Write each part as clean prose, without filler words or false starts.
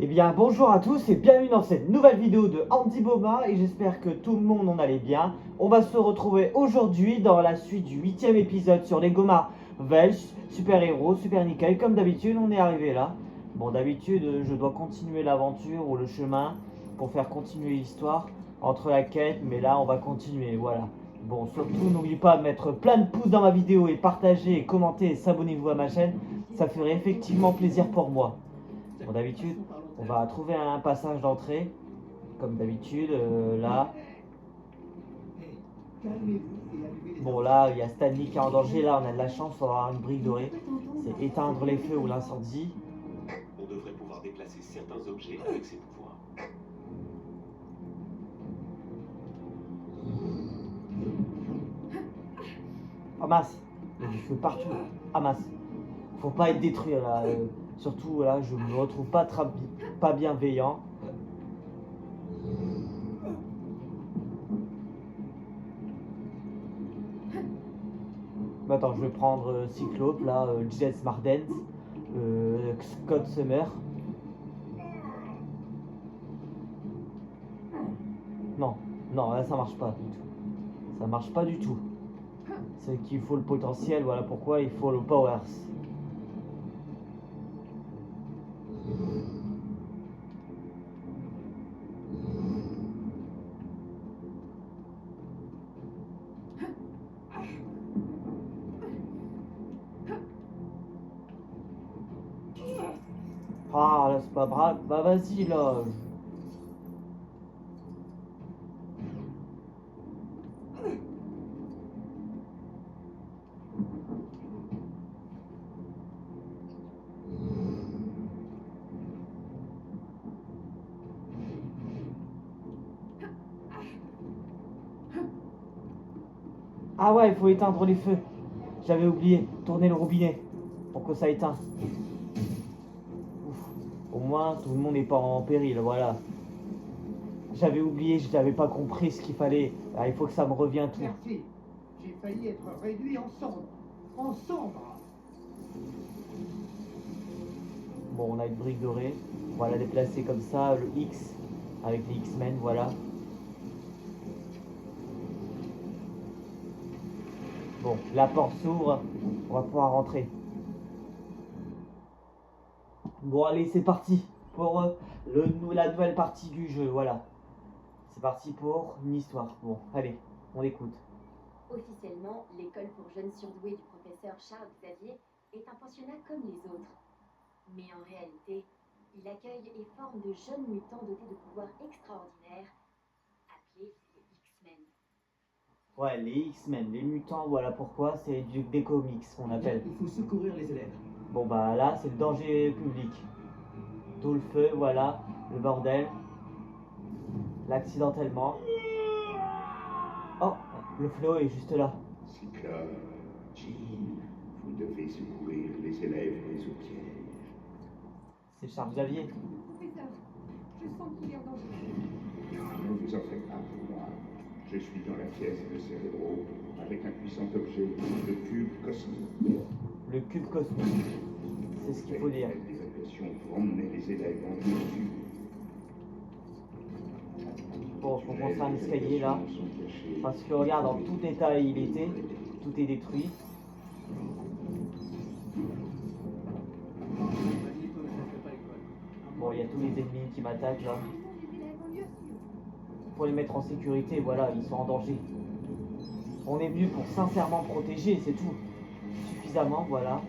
bien bonjour à tous et bienvenue dans cette nouvelle vidéo de Andy Boma et j'espère que tout le monde en allait bien. On va se retrouver aujourd'hui dans la suite du 8e épisode sur Lego Marvel, super héros, super nickel. Comme d'habitude on est arrivé là. Bon, d'habitude je dois continuer l'aventure ou le chemin pour faire continuer l'histoire entre la quête, mais là on va continuer, voilà. Bon, surtout n'oubliez pas de mettre plein de pouces dans ma vidéo et partager et commenter et s'abonnez-vous à ma chaîne. Ça ferait effectivement plaisir pour moi. Bon, d'habitude, on va trouver un passage d'entrée, comme d'habitude, là. Bon, là, il y a Stanley qui est en danger, là, on a de la chance, on va avoir une brique dorée. C'est éteindre les feux ou l'incendie. On devrait pouvoir déplacer certains objets avec ses pouvoirs. Ah mince, il y a du feu partout. Ah mince, faut pas être détruit, là. Surtout, là, je me retrouve pas bienveillant. Attends, je vais prendre Cyclope, là, Jess Mardens, Scott Summer. Non, non, là ça marche pas du tout. Ça marche pas du tout. C'est qu'il faut le potentiel, voilà pourquoi il faut le powers. Ah là c'est pas brave, bah vas-y là. Ah ouais, il faut éteindre les feux. J'avais oublié, tourner le robinet pour que ça éteint. Ouf. Au moins tout le monde n'est pas en péril, voilà. J'avais oublié, je n'avais pas compris ce qu'il fallait. Ah, il faut que ça me revienne tout. Merci. J'ai failli être réduit en cendres. En cendres. Bon, on a une brique dorée. On va la déplacer comme ça, le X avec les X-Men, voilà. Bon, la porte s'ouvre, on va pouvoir rentrer. Bon allez, c'est parti pour la nouvelle partie du jeu, voilà. C'est parti pour une histoire. Bon, allez, on écoute. Officiellement, l'école pour jeunes surdoués du professeur Charles Xavier est un pensionnat comme les autres. Mais en réalité, il accueille et forme de jeunes mutants dotés de pouvoirs extraordinaires, appelés les X-Men. Ouais, les X-Men, les mutants, voilà pourquoi, c'est des comics qu'on appelle. Il faut secourir les élèves. Bon bah là, c'est le danger public. Tout le feu, voilà, le bordel. L'accidentellement. Oh, le fléau est juste là. Cyclope, Jean, vous devez secourir les élèves pris au piège. C'est Charles Xavier. Professeur, je sens qu'il est en danger. Ne vous en faites pas pour moi. Je suis dans la pièce de cérébraux avec un puissant objet, le cube cosmique. Le cube cosmique. C'est ce qu'il faut dire. Les évacuations vont emmener les élèves en dessus. Bon, faut qu'on fasse un escalier là. Parce que regarde, dans tout état il était, tout est détruit. Bon, il y a tous les ennemis qui m'attaquent là. Faut les mettre en sécurité, voilà, ils sont en danger. On est venu pour sincèrement protéger, c'est tout. Suffisamment, voilà.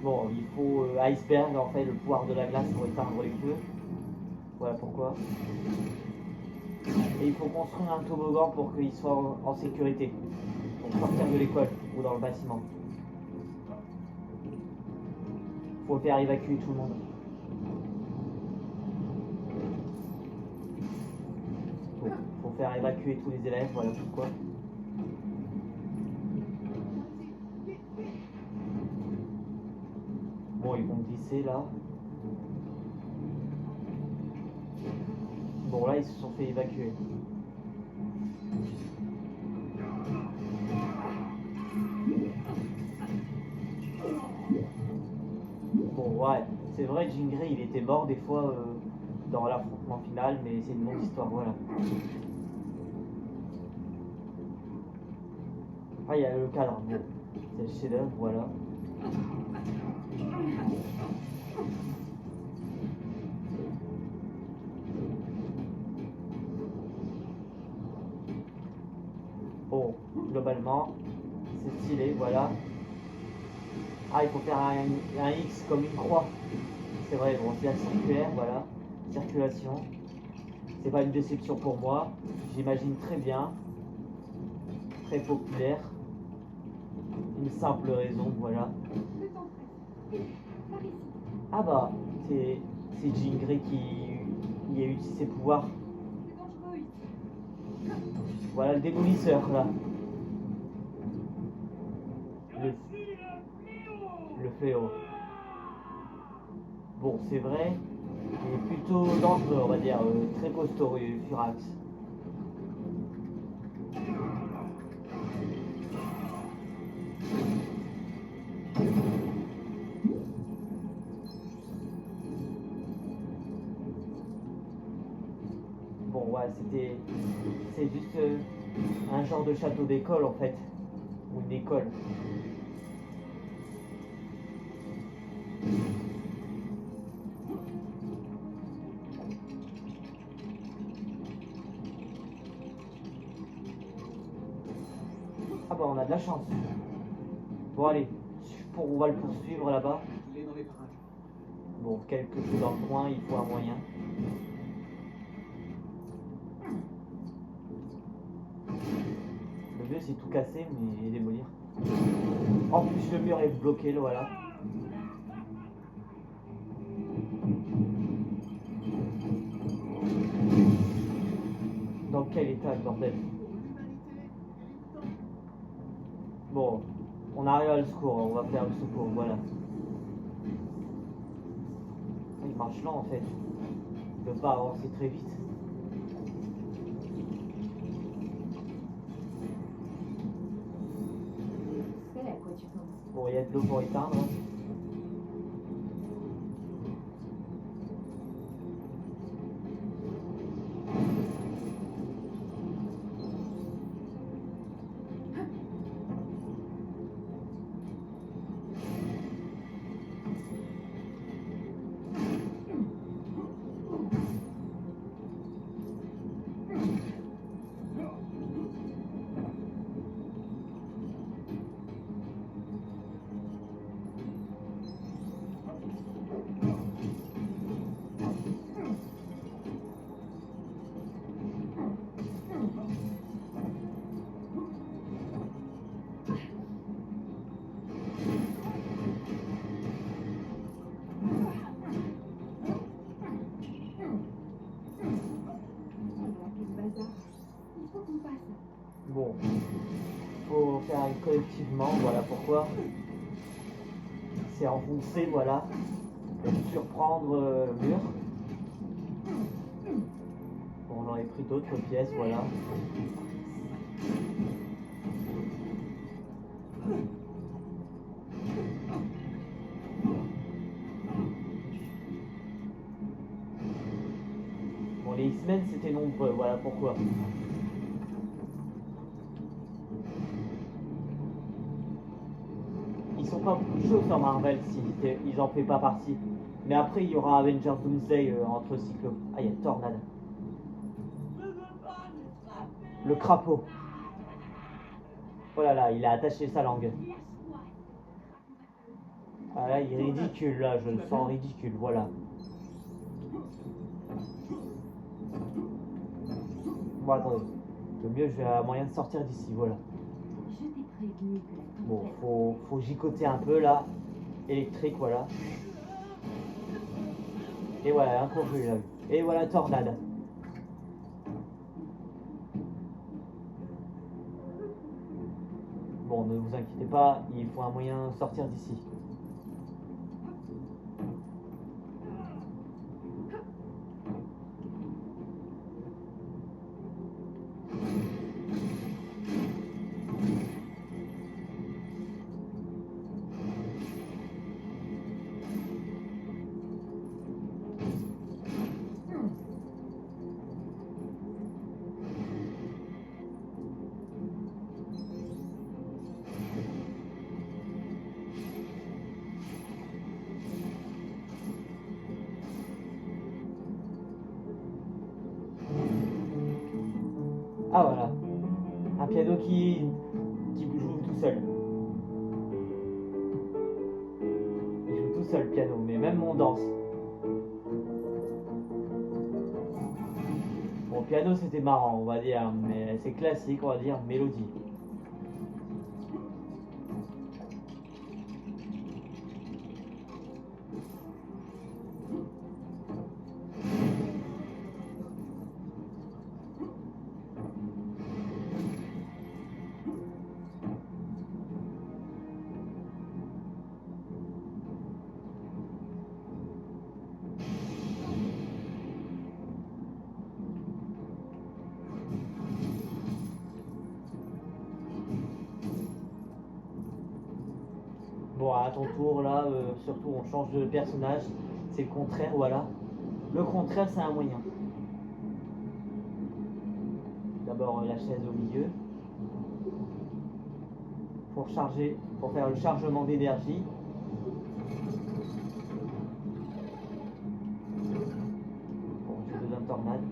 Bon, il faut Iceberg, en fait, le pouvoir de la glace pour éteindre les feux. Voilà pourquoi. Et il faut construire un toboggan pour qu'il soit en sécurité. Pour sortir de l'école ou dans le bâtiment. Faut faire évacuer tout le monde. Faut faire évacuer tous les élèves, voilà pourquoi. Bon, ils vont glisser là. Bon, là, ils se sont fait évacuer. Bon, ouais, c'est vrai, Jean Grey, il était mort des fois dans l'affrontement final, mais c'est une longue histoire, voilà. Ah, il y a le cadre, bon, c'est le chef-d'œuvre, voilà. Bon, globalement, c'est stylé, voilà. Ah, il faut faire un X comme une croix. C'est vrai, bon, c'est la circulaire, voilà. Circulation. C'est pas une déception pour moi. J'imagine très bien. Très populaire. Une simple raison, voilà. Le temps presse. Par ici. Ah bah, c'est Jean Grey qui a utilisé ses pouvoirs. C'est dangereux ici. Voilà le démolisseur, là. Le fléau. Bon, c'est vrai, il est plutôt dangereux, on va dire, très costaud, Furax. Bon, ouais, c'est juste un genre de château d'école, en fait, ou une école. Ah bah, on a de la chance. Bon, allez, on va le poursuivre là-bas. Il est dans les parages. Bon, quelque chose dans le coin, il faut un moyen. Le vieux, c'est tout cassé, mais démolir. En plus, le mur est bloqué, là, voilà. Dans quel état, le bordel? Bon, on arrive à le secours, on va faire le secours, voilà. Il marche lent, en fait. Il peut pas avancer très vite. C'est à quoi tu penses? Bon, il y a de l'eau pour éteindre. Bon, faut faire collectivement, voilà pourquoi. C'est enfoncé, voilà, pour surprendre le mur. Bon, on aurait pris d'autres pièces, voilà. Bon, les X-Men c'était nombreux, voilà pourquoi. Ils sont pas chauds sur Marvel si ils en font pas partie. Mais après il y aura Avengers Doomsday entre Cyclope. Ah, il y a Tornade. Le crapaud. Oh là là, il a attaché sa langue. Ah là, il est ridicule, là, je le sens ridicule, voilà. Bon, attendez. Le mieux, j'ai un moyen de sortir d'ici, voilà. Je t'ai prévenu que la Bon, tempête... faut gigoter un peu, là. Électrique, voilà. Et voilà, un couru, là. Et voilà, tornade. Bon, ne vous inquiétez pas, il faut un moyen de sortir d'ici. Ah voilà. Un piano qui joue tout seul. Il joue tout seul le piano, mais même on danse. Bon, piano c'était marrant, on va dire, mais c'est classique, on va dire, mélodie. Bon, à ton tour, là, surtout on change de personnage. C'est le contraire, voilà. Le contraire, c'est un moyen. D'abord la chaise au milieu. Pour charger, pour faire le chargement d'énergie. Bon, j'ai besoin de tornade.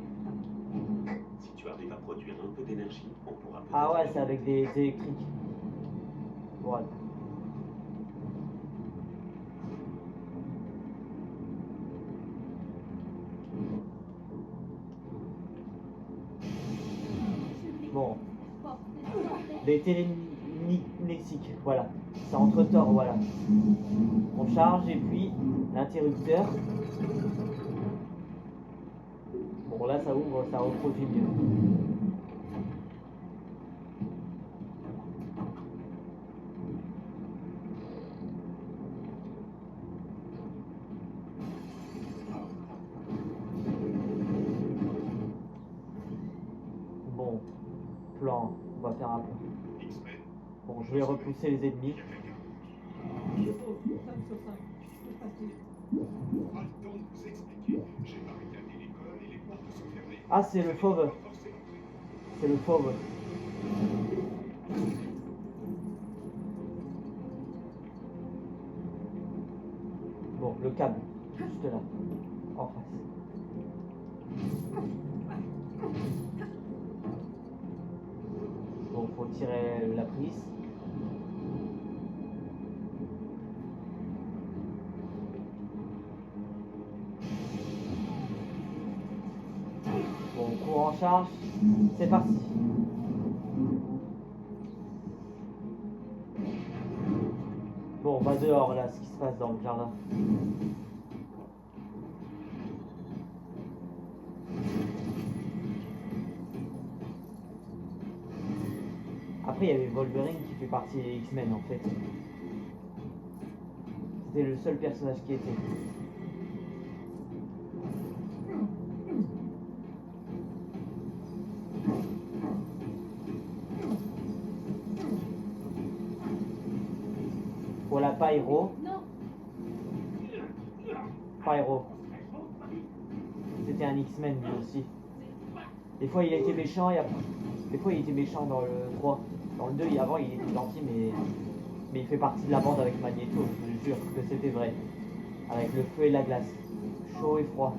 Si tu arrives à produire un peu d'énergie, on pourra peut-être... Ah ouais, c'est avec des électriques. Voilà. Bon. Des télénésiques, voilà. C'est entre tort, voilà. On charge et puis l'interrupteur. Bon là ça ouvre, ça reproduit mieux. Bon, plan, on va faire un plan. Bon, je vais repousser les ennemis. Oh, 5 sur 5. Que se passe-t-il? Pas le temps de vous expliquer. J'ai barricadé l'école et les portes sont fermées. Ah, c'est le fauve. C'est le fauve. Bon, le câble, juste là, en face. Bon, faut tirer la prise. Bon, cours en charge, c'est parti. Bon, on va dehors là, ce qui se passe dans le jardin. Après, il y avait Wolverine qui fait partie des X-Men en fait. C'était le seul personnage qui était. Voilà, Pyro. Non. Pyro. C'était un X-Men lui aussi. Des fois il était méchant et après... Des fois il était méchant dans le 3. Dans le 2, avant il était gentil mais il fait partie de la bande avec Magneto, je vous jure que c'était vrai. Avec le feu et la glace. Chaud et froid.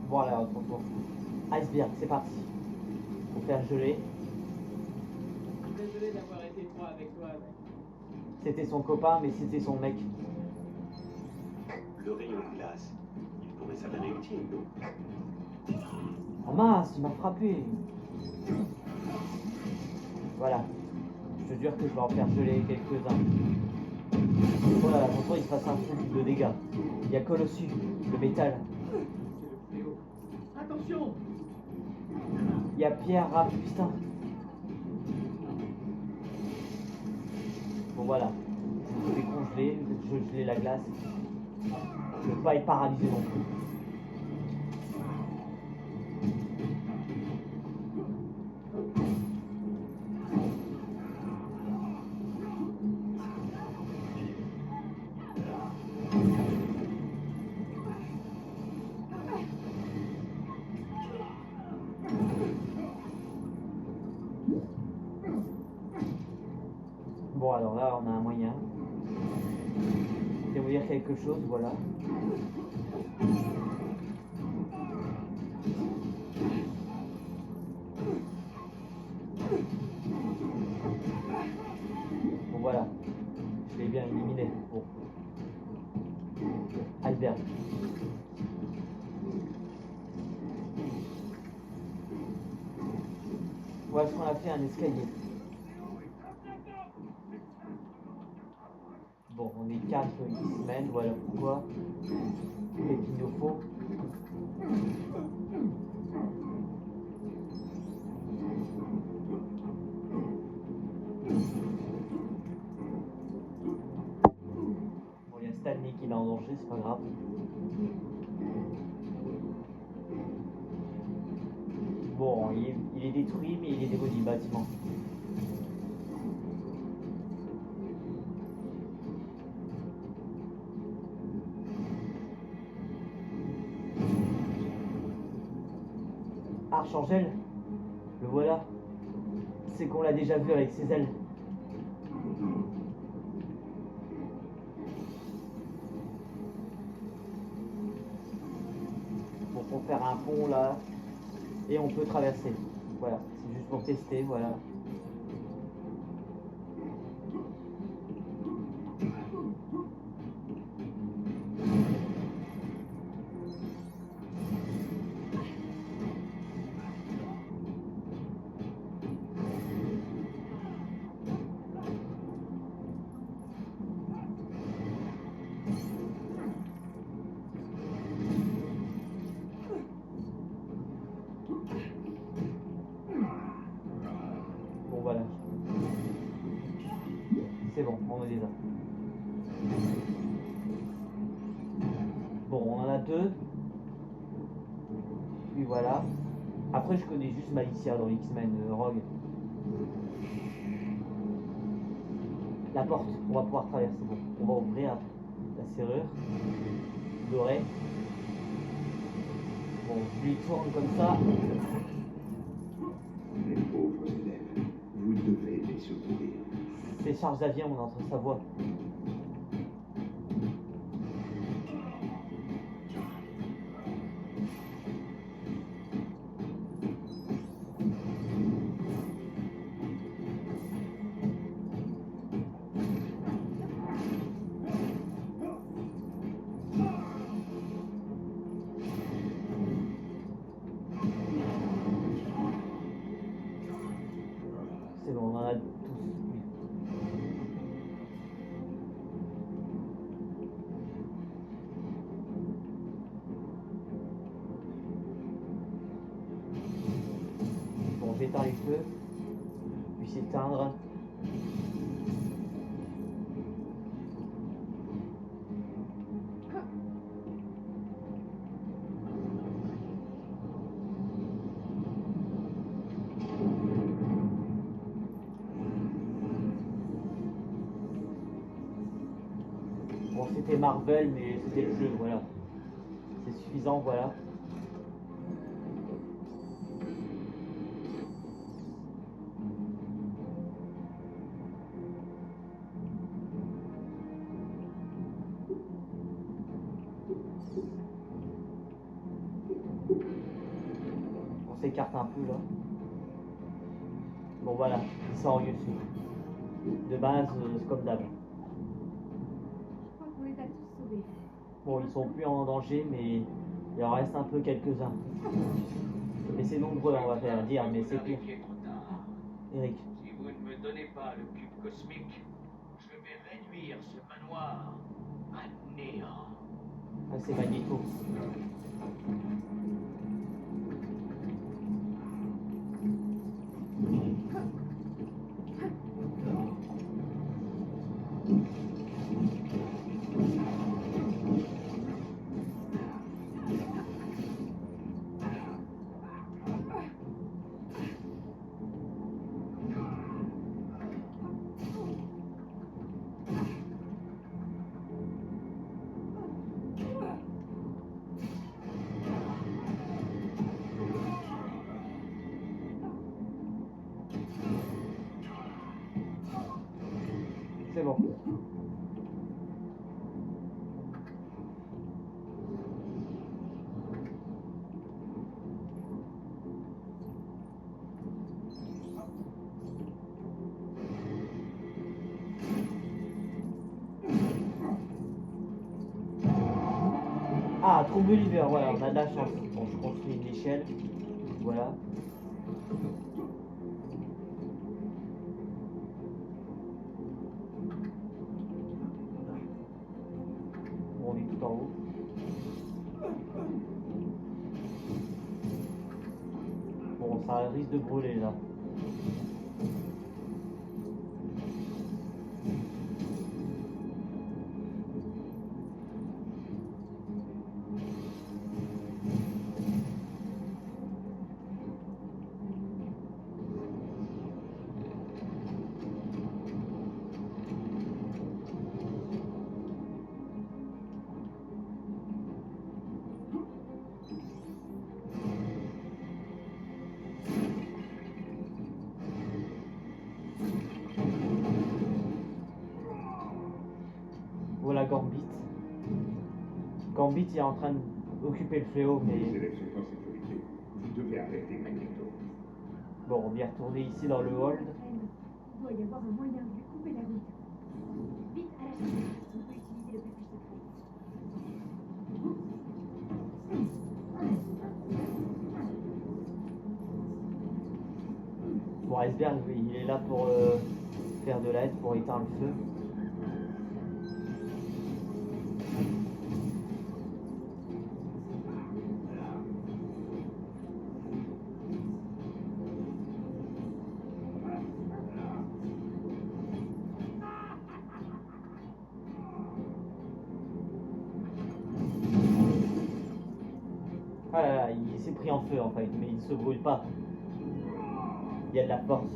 Voilà, autre tour. Iceberg, c'est parti. Pour faire geler. Désolé d'avoir été froid avec toi, mec. C'était son copain, mais c'était son mec. Le rayon de glace, il pourrait s'avérer utile, non? Oh mince, il m'a frappé. Voilà. Je te jure que je vais en faire geler quelques-uns. Voilà, attention, il se passe un truc de dégâts. Il y a Colossus, le métal. C'est le fléau. Attention! Il y a Pierre, ah putain. Bon voilà. Je vais congeler, je vais geler la glace. Je ne veux pas être paralysé non plus. Bon, alors là, on a un moyen. Je vais vous dire quelque chose, voilà. Bon, voilà. Je l'ai bien éliminé. Bon. Albert. Voilà ce qu'on a fait, un escalier. Bon, on est 4 X-Men, voilà pourquoi. Et qu'il nous faut. Bon, il y a Stanley qui est en danger, c'est pas grave. Bon, il est détruit, mais il est démoli, le bâtiment. Archangel, le voilà. C'est qu'on l'a déjà vu avec ses ailes. Bon, pour faire un pont là, et on peut traverser. Voilà, c'est juste pour tester, voilà. Bon voilà. C'est bon, on les a. Bon, on en a 2. Puis voilà. Après, je connais juste Malicia dans X-Men Rogue. La porte, on va pouvoir traverser. Bon, on va ouvrir la serrure dorée. Bon, je lui tourne comme ça. Les pauvres élèves, vous devez les secourir. C'est Charles Xavier, on entend sa voix. C'est bon, on en a tous. Bon, j'éteins les feux, puis s'éteindre. Bon, c'était Marvel, mais c'était le jeu, voilà. C'est suffisant, voilà. On s'écarte un peu là. Bon voilà, ils sont en dessus. De base, c'est comme d'hab. Je crois qu'on les a tous sauvés. Bon, ils sont plus en danger, mais il en reste un peu quelques-uns. Mais c'est nombreux, on va faire dire, mais c'est pire. Eric, Si vous ne me donnez pas le cube cosmique, je vais réduire ce manoir à néant. ah, c'est Magneto. C'est bon. Ah, troupe de leader, voilà, on a de la chance. Bon, je construis une échelle. Voilà. Bon, on est tout en haut. Bon, ça risque de brûler là. Voilà Gambit. Gambit il est en train d'occuper le fléau, Les mais élèves sont en sécurité. Vous devez arrêter Magneto. bon, on vient retourner ici dans le hold. Il doit y avoir un moyen de lui couper la route. Vite à la chasse. On peut utiliser le passage secret. Bon, Iceberg, il est là pour faire de l'aide, pour éteindre le feu. Ah là là, il s'est pris en feu en fait, mais il ne se brûle pas. Il y a de la force.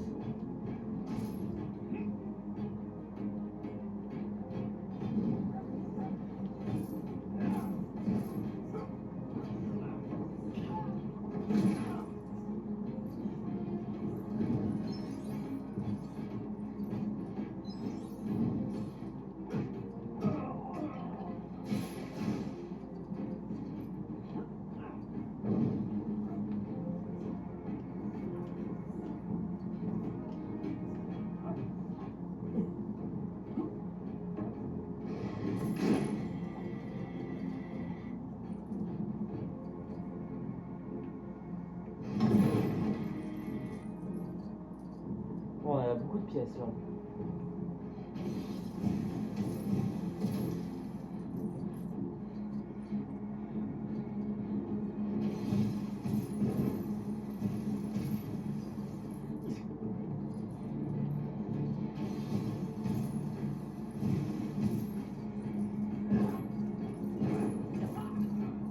Bon, on a beaucoup de pièces là.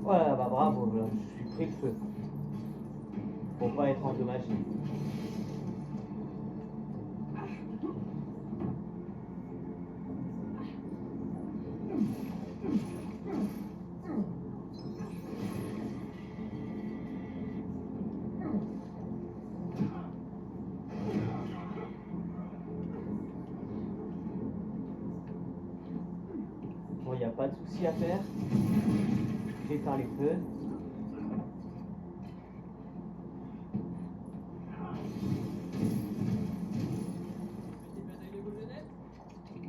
Voilà, bah bravo, là, je suis pris de feu. Pour pas être endommagé. Bon, il n'y a pas de souci à faire. J'éteins les feux.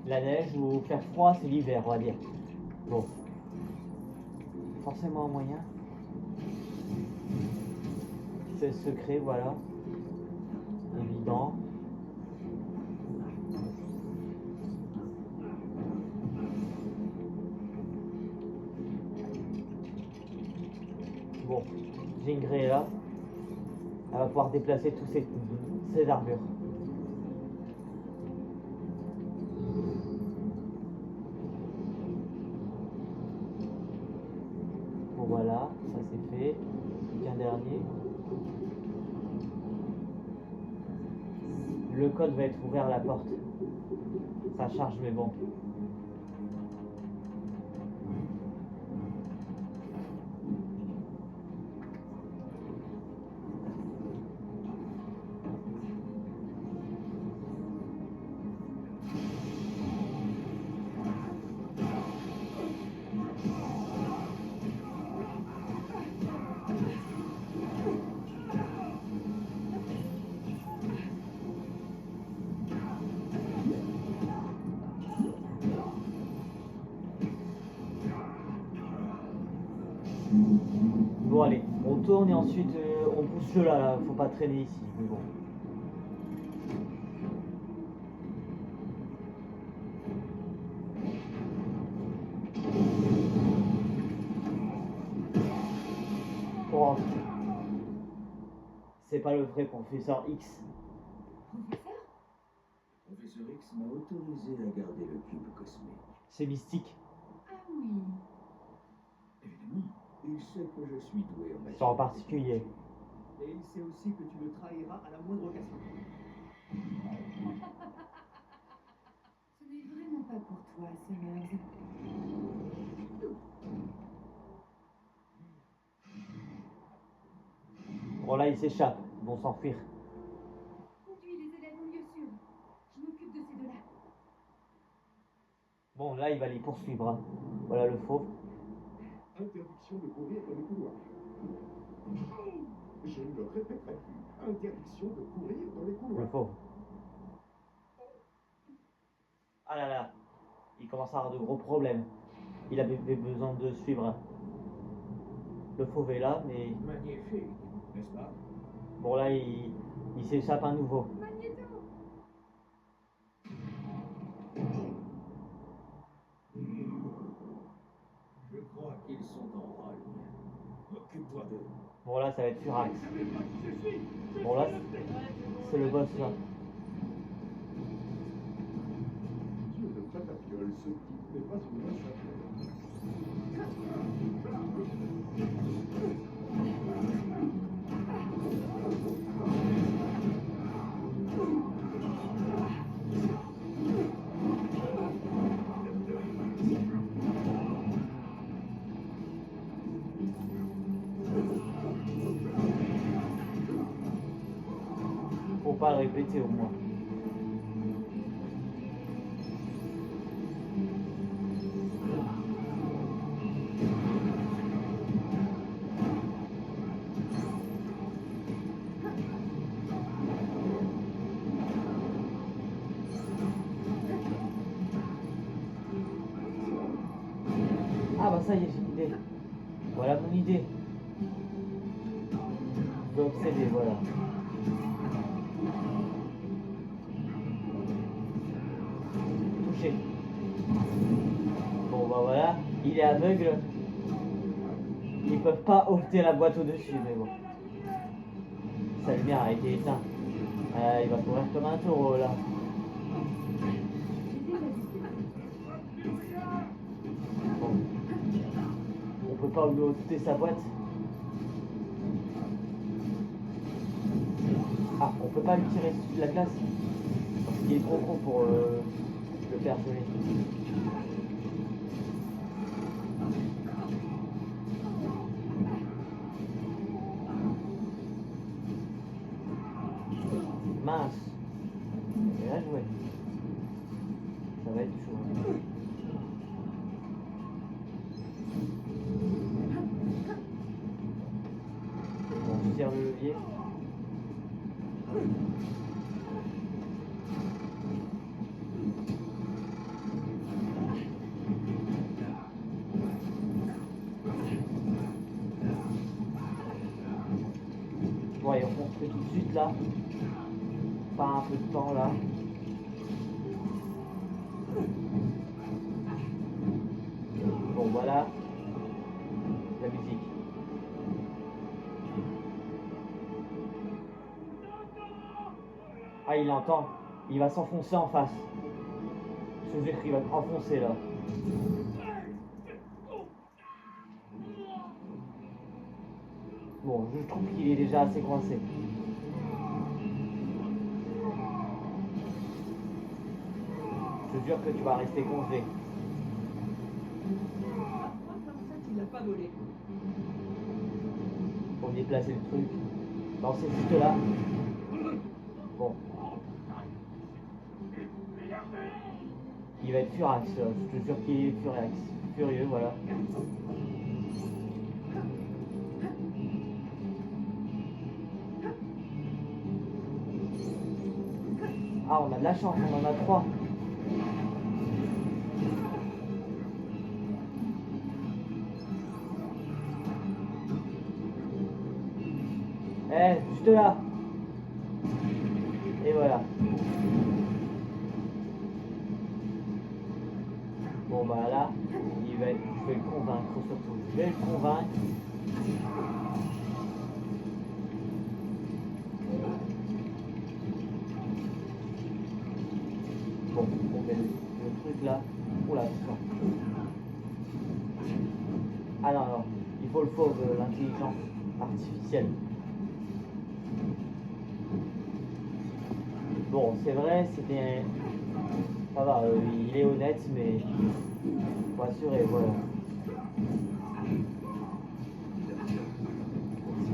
La neige ou faire froid, c'est l'hiver, on va dire. Bon. Forcément un moyen. C'est le secret, voilà. Évident. Bon, Jean Grey est là. Elle va pouvoir déplacer tous ces armures. Bon voilà, ça c'est fait. Un dernier. Le code va être ouvert à la porte. Ça charge mais bon. tourne et ensuite on pousse ceux là, faut pas traîner ici, mais bon. Oh. C'est pas le vrai professeur X. Professeur? Professeur X m'a autorisé à garder le cube cosmique. C'est mystique. Ah oui. Évidemment, il sait que je suis doué en magie. C'est en particulier. Et il sait aussi que tu le trahiras à la moindre occasion. Ce n'est vraiment pas pour toi, Summers. Bon là il s'échappe, ils vont s'enfuir. Conduis les élèves au lieu sûr. Je m'occupe de ces deux-là. Bon là il va les poursuivre. Hein. Voilà le fauve. Interdiction de courir dans les couloirs. Je ne le répéterai plus. Interdiction de courir dans les Le couloirs. fauve. Ah là là, il commence à avoir de gros problèmes. Il avait besoin de suivre. Le fauve est là, mais Magnifique, n'est-ce pas? bon là il s'échappe à nouveau. Magnéto! Je crois qu'ils sont en rogne. Occupe-toi d'eux. Bon là ça va être Furax. Bon là c'est le boss là. Dieu de Patapiole, ce type n'est pas une mince affaire. Faut pas le répéter au moins. Ah bah ça y est, j'ai une idée. Voilà mon idée. Je vais obséder, voilà. Touché. Bon bah voilà, il est aveugle. Ils peuvent pas ôter la boîte au-dessus, mais bon. Sa lumière a été éteinte. Il va courir comme un taureau là. Bon. On peut pas lui ôter sa boîte. Ah, on peut pas lui tirer de la glace. Parce qu'il est trop gros pour le faire geler. Mince. Bien joué. Ça va être chaud. On tire le levier. Bon, allez, on construit tout de suite là. Pas un peu de temps là. Bon, voilà. La musique. Ah, il entend. Il va s'enfoncer en face. Je veux dire qu'il va enfoncer là. Bon, je trouve qu'il est déjà assez coincé. Je te jure que tu vas rester congelé. Moi, comme ça, il l'a pas volé. Pour déplacer le truc. Non, c'est juste là. Bon. Il va être furax, là. Je te jure qu'il est furax. Furieux, voilà. Ah, on a de la chance, on en a 3. Eh, juste là. Et voilà. Bon bah là, je vais le convaincre surtout. Je vais le convaincre. Bon, on met le truc là. Oula, attention. Ah non, non, il faut le fauve, l'intelligence artificielle. Bon, c'est vrai, c'était... Ça va, il est honnête, mais... Faut assurer, voilà.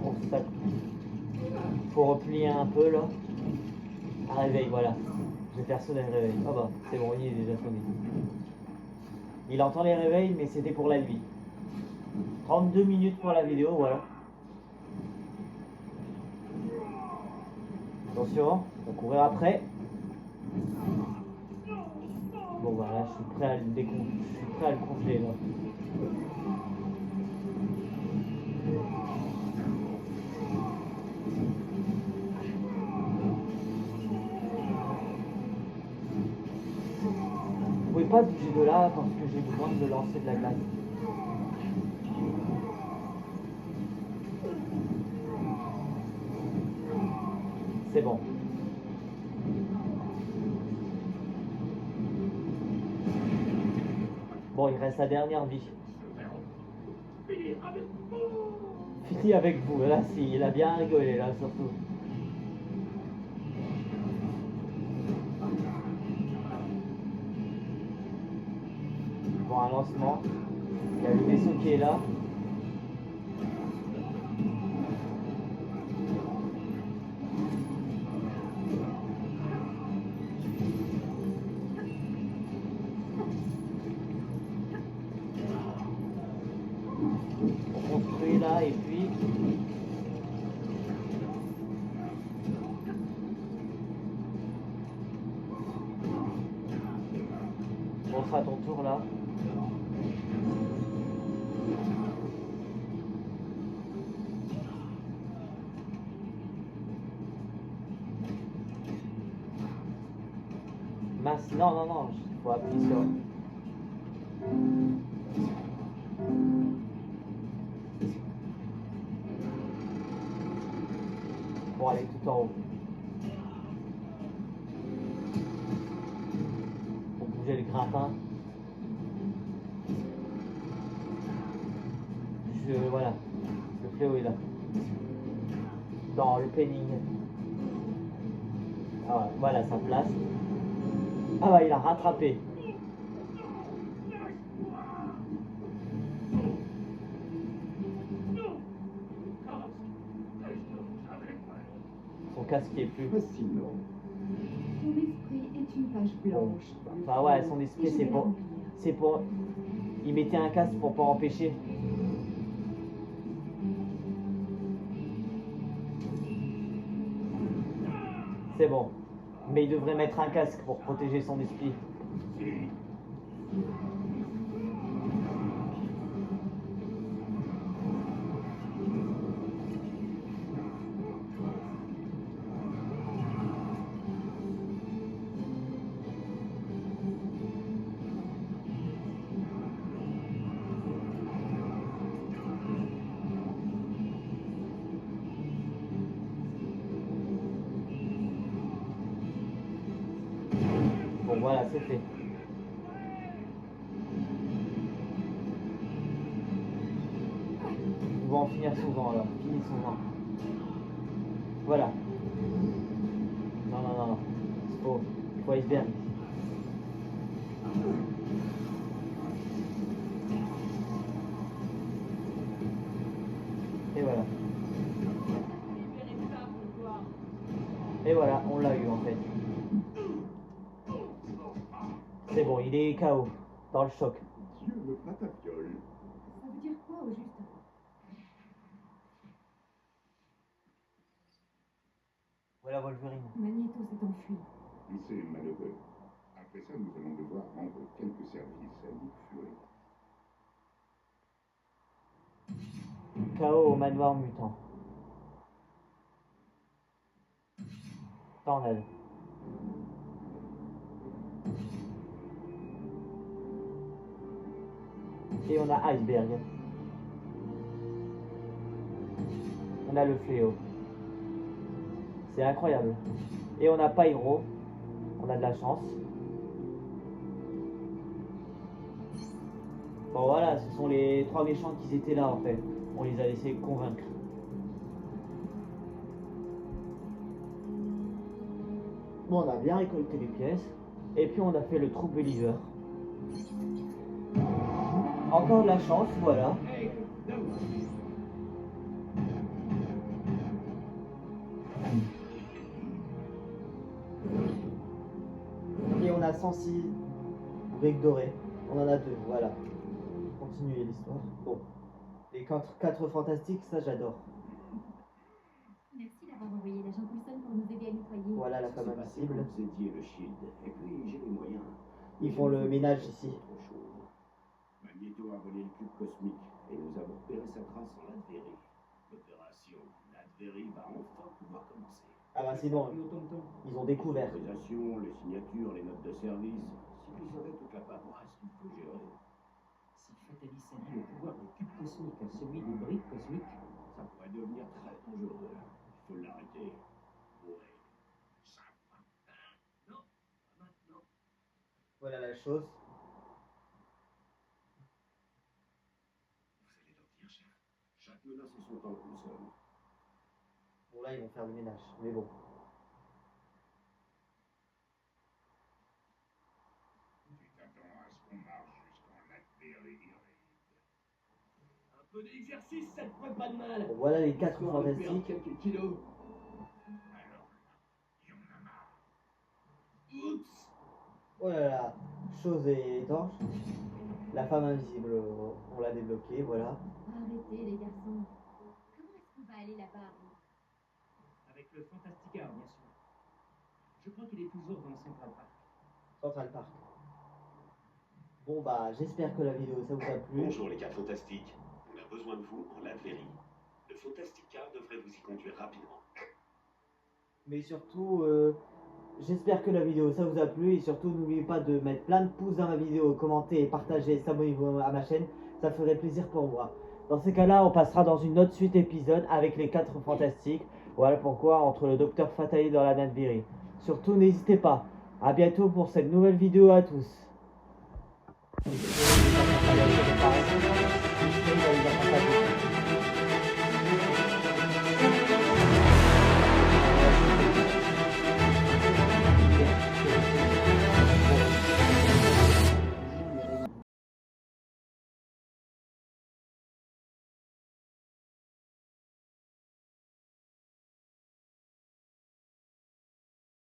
Bon, ça... Faut replier un peu, là. Un réveil, voilà. Je vais faire sonner le réveil. Ah bah, c'est bon, il est déjà sonné. Il entend les réveils, mais c'était pour la nuit. 32 minutes pour la vidéo, voilà. Attention, on va courir après. Bon bah là, je suis prêt à le congeler là. Vous pouvez pas bouger de là parce que j'ai besoin de lancer de la glace. C'est bon. Bon, il reste sa dernière vie. Fini avec vous, là, si, il a bien rigolé, là, surtout. Bon, un lancement. Il y a le vaisseau qui est là. On construit là, et puis... On fera ton tour là. Mince, non, non, non, il faut appuyer sur... Pour aller tout en haut. Pour bouger le grappin. Voilà, le fléau est là. Dans le penning. Ah ouais, voilà sa place. Ah bah il a rattrapé. Son casque est plus. Fascinant. Son esprit est une page blanche. Enfin ouais, son esprit c'est pour... Il mettait un casque pour pas empêcher. C'est bon. Mais il devrait mettre un casque pour protéger son esprit. Bon voilà, c'est fait. On va en finir souvent là. Fini souvent. Voilà. Non, non, non, non. Il faut iceberg. Et voilà. Et voilà, on l'a eu en fait. C'est bon, il est KO, dans le choc. Dieu me patafiole. Ça veut dire quoi au juste? Voilà Wolverine. Magneto s'est enfui. C'est malheureux. Après ça, nous allons devoir rendre quelques services à Nick Fury. KO au manoir mutant. tornade. Et on a Iceberg. On a le fléau. C'est incroyable. Et on a Pyro. On a de la chance. Bon voilà, ce sont les 3 méchants qui étaient là en fait. On les a laissés convaincre. Bon, on a bien récolté les pièces. Et puis on a fait le True Believer. Encore de la chance, voilà. Et on a 106 briques dorées. On en a 2, voilà. Continuer l'histoire. Bon. Les 4 fantastiques, ça j'adore. Merci d'avoir envoyé l'agent Coulson pour nous aider à nettoyer. Voilà la femme invisible. Vous étiez le shield. Et puis j'ai les moyens. Ils font le ménage ici. Autre chose. Magneto a volé le cube cosmique et nous avons repéré sa trace en Latverie. L'opération Latverie va enfin pouvoir commencer. Ah bah sinon, ils ont découvert. L'autorisation, les signatures, les notes de service. Si vous savez toute la paperasse qu'il faut gérer. Si Fatalis allie le pouvoir du cube cosmique à celui des briques cosmiques, Ça pourrait devenir très dangereux. Il faut l'arrêter. Ouais. Ça va. Non, pas maintenant. Voilà la chose. Vous allez leur dire, chef. Chaque menace a son temps, Coulson. Bon là, ils vont faire le ménage. Mais bon. Tu t'attends à ce qu'on marche jusqu'en Latverie. un peu d'exercice, ça te ferait pas de mal. Bon, voilà les 4 Histoire de perdre fantastiques. quelques kilos. Alors, il y en a marre. Oups. Oh là là, chose étanche. La femme invisible, on l'a débloquée, voilà. Arrêtez les garçons. Comment est-ce qu'on va aller là-bas? Avec le Fantastica, bien sûr. Je crois qu'il est toujours dans Central Park. Central Park. Bon bah, j'espère que la vidéo ça vous a plu. Bonjour les 4 fantastiques. On a besoin de vous en Latverie. Le Fantastic Car devrait vous y conduire rapidement. Mais surtout, j'espère que la vidéo ça vous a plu. Et surtout, n'oubliez pas de mettre plein de pouces dans ma vidéo, commenter, partager, s'abonner à ma chaîne. Ça ferait plaisir pour moi. Dans ces cas-là, on passera dans une autre suite épisode avec les 4 fantastiques. Voilà pourquoi entre le Docteur Fatali dans la Latverie. Surtout, n'hésitez pas. À bientôt pour cette nouvelle vidéo à tous.